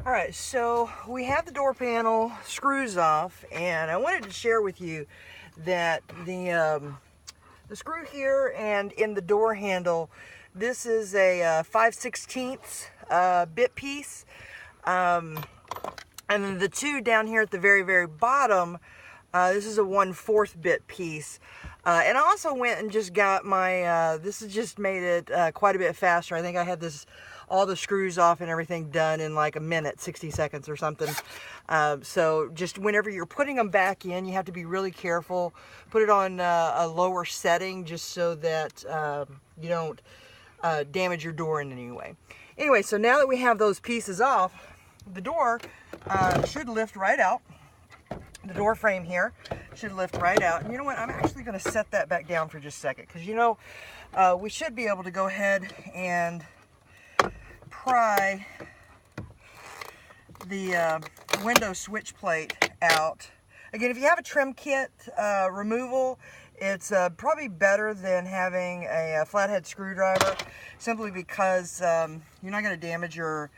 All right, so we have the door panel screws off, and I wanted to share with you that the screw here and in the door handle, this is a 5/16 bit piece, and then the two down here at the very bottom, this is a 1/4 bit piece. And I also went and just got my, this has just made it quite a bit faster. I think I had all the screws off and everything done in like a minute, 60 seconds or something. So just whenever you're putting them back in, you have to be really careful. Put it on a lower setting just so that you don't damage your door in any way. Anyway, so now that we have those pieces off, the door should lift right out. The door frame here should lift right out. And you know what? I'm actually going to set that back down for just a second, because you know, we should be able to go ahead and pry the window switch plate out. Again, if you have a trim kit removal, it's probably better than having a flathead screwdriver, simply because you're not going to damage your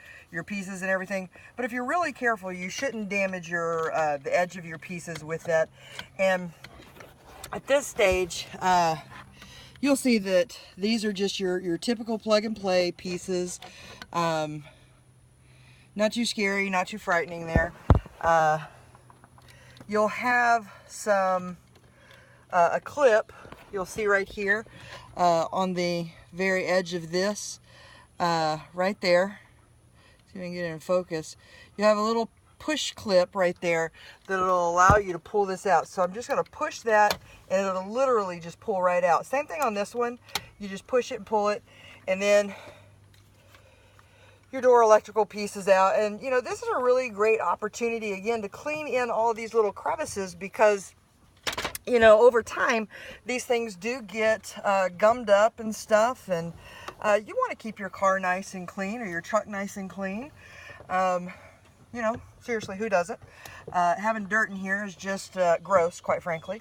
pieces and everything. But if you're really careful, you shouldn't damage your the edge of your pieces with that. And at this stage, you'll see that these are just your typical plug and play pieces. Not too scary, not too frightening there. You'll have a clip, you'll see right here on the very edge of this, right there. See if I can get it in focus. You have a little push clip right there that'll allow you to pull this out. So I'm just going to push that, and it'll literally just pull right out. Same thing on this one. You just push it and pull it, and then your door electrical piece is out. And you know, this is a really great opportunity again to clean in all of these little crevices, because you know, over time these things do get gummed up and stuff, and you want to keep your car nice and clean, or your truck nice and clean. You know, seriously, who doesn't? Having dirt in here is just gross, quite frankly.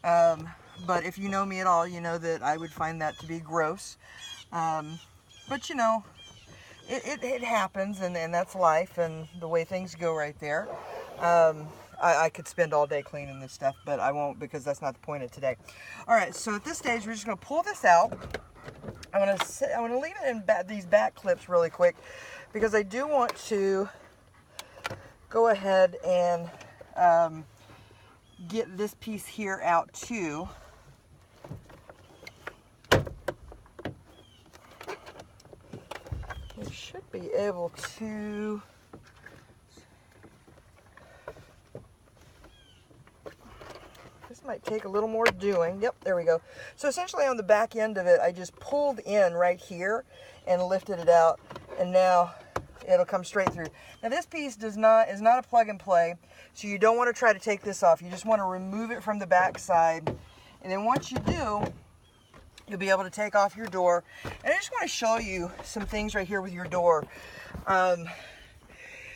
But if you know me at all, you know that I would find that to be gross. But you know, it happens, and that's life, and the way things go right there. I could spend all day cleaning this stuff, but I won't, because that's not the point of today. All right, so at this stage, we're just going to pull this out. I'm going to leave it in these back clips really quick, because I do want to go ahead and get this piece here out too. We should be able to. This might take a little more doing. Yep, there we go. So essentially on the back end of it, I just pulled in right here and lifted it out, and now it'll come straight through. Now this piece is not a plug and play, so you don't want to try to take this off. You just want to remove it from the back side, and then once you do, you'll be able to take off your door. And I just want to show you some things right here with your door.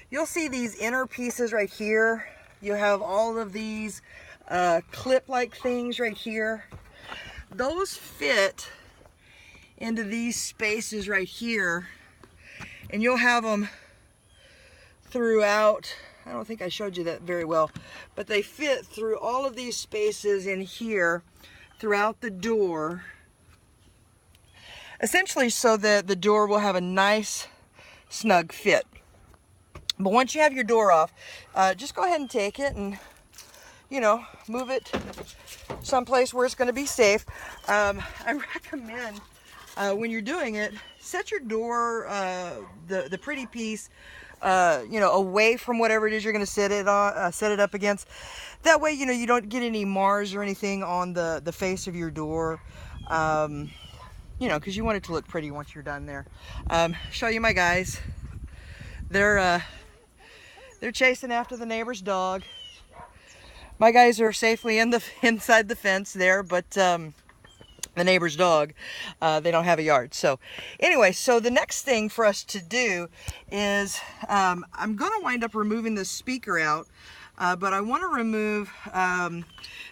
You'll see these inner pieces right here. You have all of these clip-like things right here. Those fit into these spaces right here, and you'll have them throughout. I don't think I showed you that very well, but they fit through all of these spaces in here throughout the door, essentially so that the door will have a nice snug fit. But once you have your door off, just go ahead and take it and, you know, move it someplace where it's going to be safe. I recommend when you're doing it, set your door, the pretty piece, you know, away from whatever it is you're going to set it up against. That way, you know, you don't get any Mars or anything on the face of your door. You know, because you want it to look pretty once you're done there. Show you my guys. They're chasing after the neighbor's dog. My guys are safely inside the fence there, but the neighbor's dog, they don't have a yard. So anyway, so the next thing for us to do is I'm going to wind up removing the speaker out, but I want to remove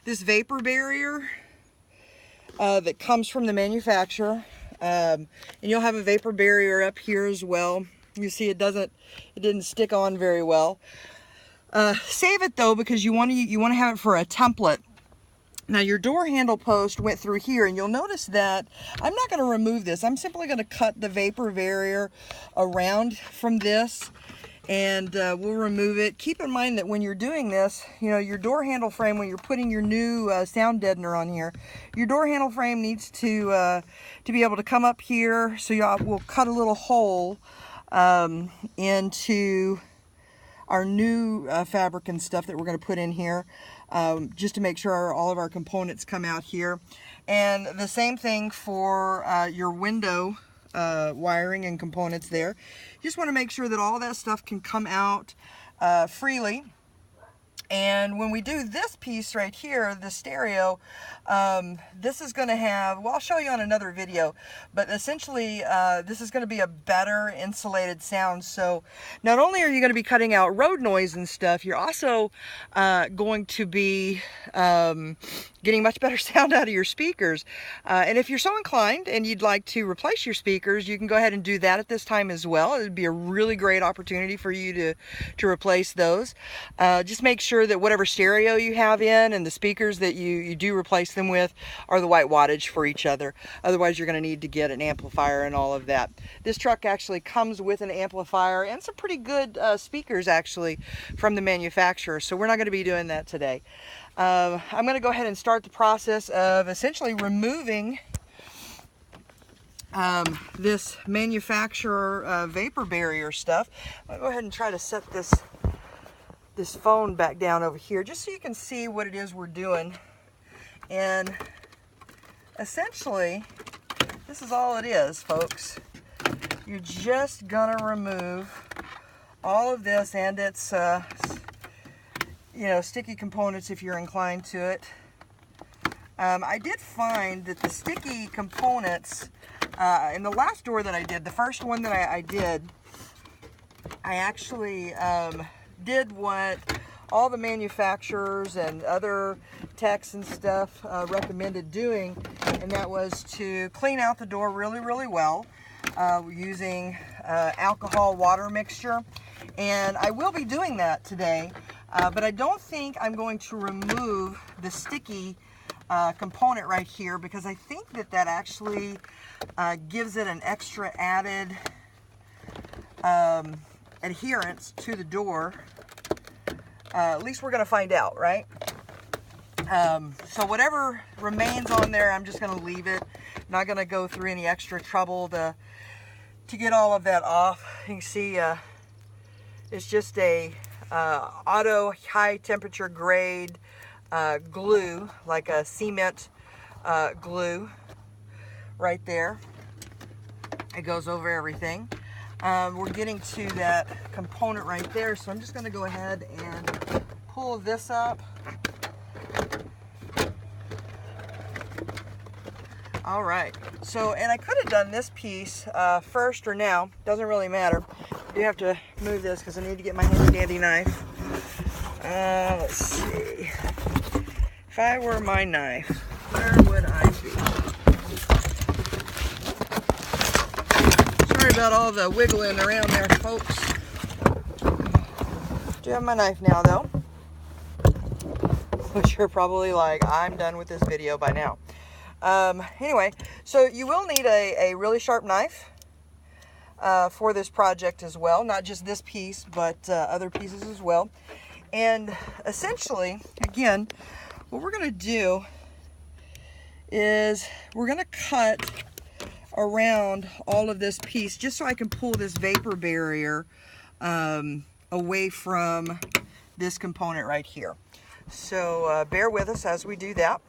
this vapor barrier that comes from the manufacturer. And you'll have a vapor barrier up here as well. You see it didn't stick on very well. Save it though, because you want to have it for a template. Now your door handle post went through here, and you'll notice that I'm not going to remove this. I'm simply going to cut the vapor barrier around from this, and we'll remove it. Keep in mind that when you're doing this, you know, your door handle frame, when you're putting your new sound deadener on here, your door handle frame needs to be able to come up here. So we'll cut a little hole into our new fabric and stuff that we're going to put in here, just to make sure all of our components come out here. And the same thing for your window wiring and components there. You just want to make sure that all that stuff can come out freely. And when we do this piece right here, the stereo, this is going to have, well, I'll show you on another video, but essentially this is going to be a better insulated sound. So not only are you going to be cutting out road noise and stuff, you're also going to be getting much better sound out of your speakers. And if you're so inclined and you'd like to replace your speakers, you can go ahead and do that at this time as well. It would be a really great opportunity for you to replace those. Just make sure that whatever stereo you have in and the speakers that you do replace them with are the right wattage for each other. Otherwise, you're going to need to get an amplifier and all of that. This truck actually comes with an amplifier and some pretty good speakers actually from the manufacturer. So we're not going to be doing that today. I'm going to go ahead and start the process of essentially removing this manufacturer vapor barrier stuff. I'll go ahead and try to set this phone back down over here just so you can see what it is we're doing. And essentially, this is all it is, folks. You're just gonna remove all of this and its you know, sticky components if you're inclined to it. I did find that the sticky components in the last door that I did, the first one that I did, I actually did what all the manufacturers and other techs and stuff recommended doing, and that was to clean out the door really, really well using alcohol water mixture. And I will be doing that today, but I don't think I'm going to remove the sticky component right here, because I think that actually gives it an extra added adherence to the door. At least we're going to find out, right? So whatever remains on there, I'm just going to leave it. Not going to go through any extra trouble to get all of that off. You can see it's just a auto high temperature grade glue, like a cement glue right there. It goes over everything. We're getting to that component right there, so I'm just going to go ahead and pull this up. All right, so, and I could have done this piece first or now, doesn't really matter. I do have to move this because I need to get my handy dandy knife. Let's see, if I were my knife, where would I be? Sorry about all the wiggling around there, folks. Do have my knife now, though. Which you're probably like, I'm done with this video by now. Anyway, so you will need a really sharp knife for this project as well. Not just this piece, but other pieces as well. And essentially, again, what we're going to do is we're going to cut around all of this piece just so I can pull this vapor barrier away from this component right here. So bear with us as we do that.